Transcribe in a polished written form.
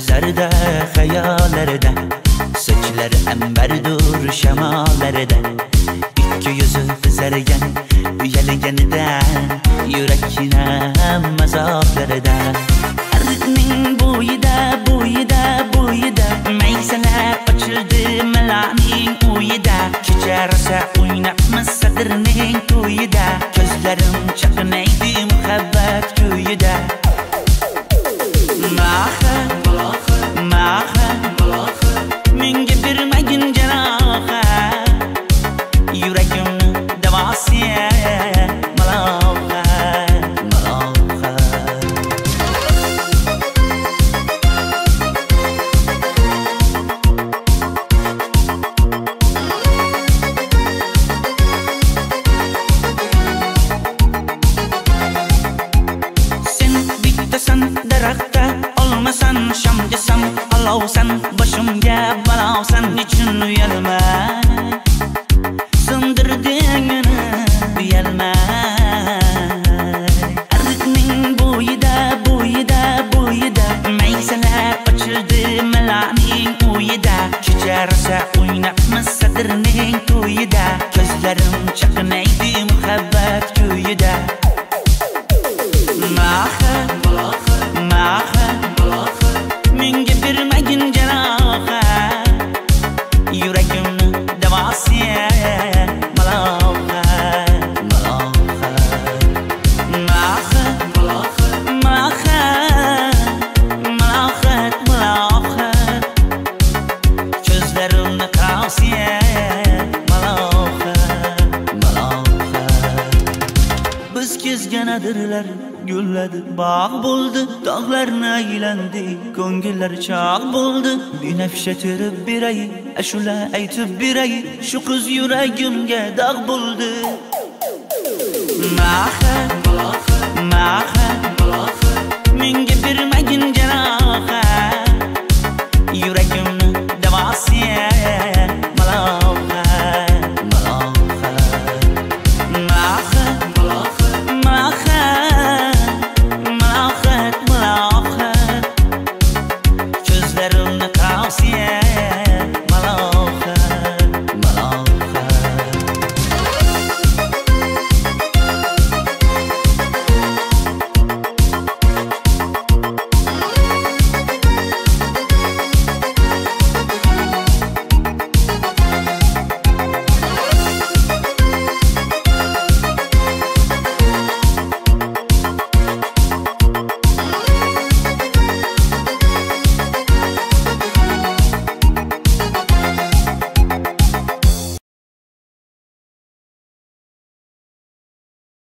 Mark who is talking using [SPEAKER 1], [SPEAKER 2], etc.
[SPEAKER 1] Zerde hayallarda, saçları emberdur şemalarda. İki yüzü kızargan, uyalganidan, yurakina mazoblarda. Arıqning bo'yida, bo'yida, bo'yida, maysalar ochildi malaning uyida. Kecha rosa o'ynabmiz sadrning to'yida, ko'zlarim chaqnaydi muhabbat kuyida. Menga bermagin jarohat, yuragimni davosiya malohat, malohat. Sen bittasan daraxtda, olmasan shamgasan, olovsan boshimga balosan. Nechun uyalmay sindirding meni, uyalmay. Arıqning bo'yida, bo'yida, bo'yida, maysalar ochildi malaning uyida. Kecha rosa o'ynabmiz sadrning to'yida, ko'zlarim chaqnaydi muhabbat kuyida. Menga bermagin jarohat, yuragimni davosiya malohat, malohat. Malohat, malohat, malohat. Ko'zlarimni qarosiya malohat, malohat. Biz kezganadirlar gulladi, bog' bo'ldi, tog'larni aylandi, ko'ngillar chog' bo'ldi. Binafsha terib beray, ashula aytib beray, shu qiz yuragimga dog' bo'ldi. Maha, maha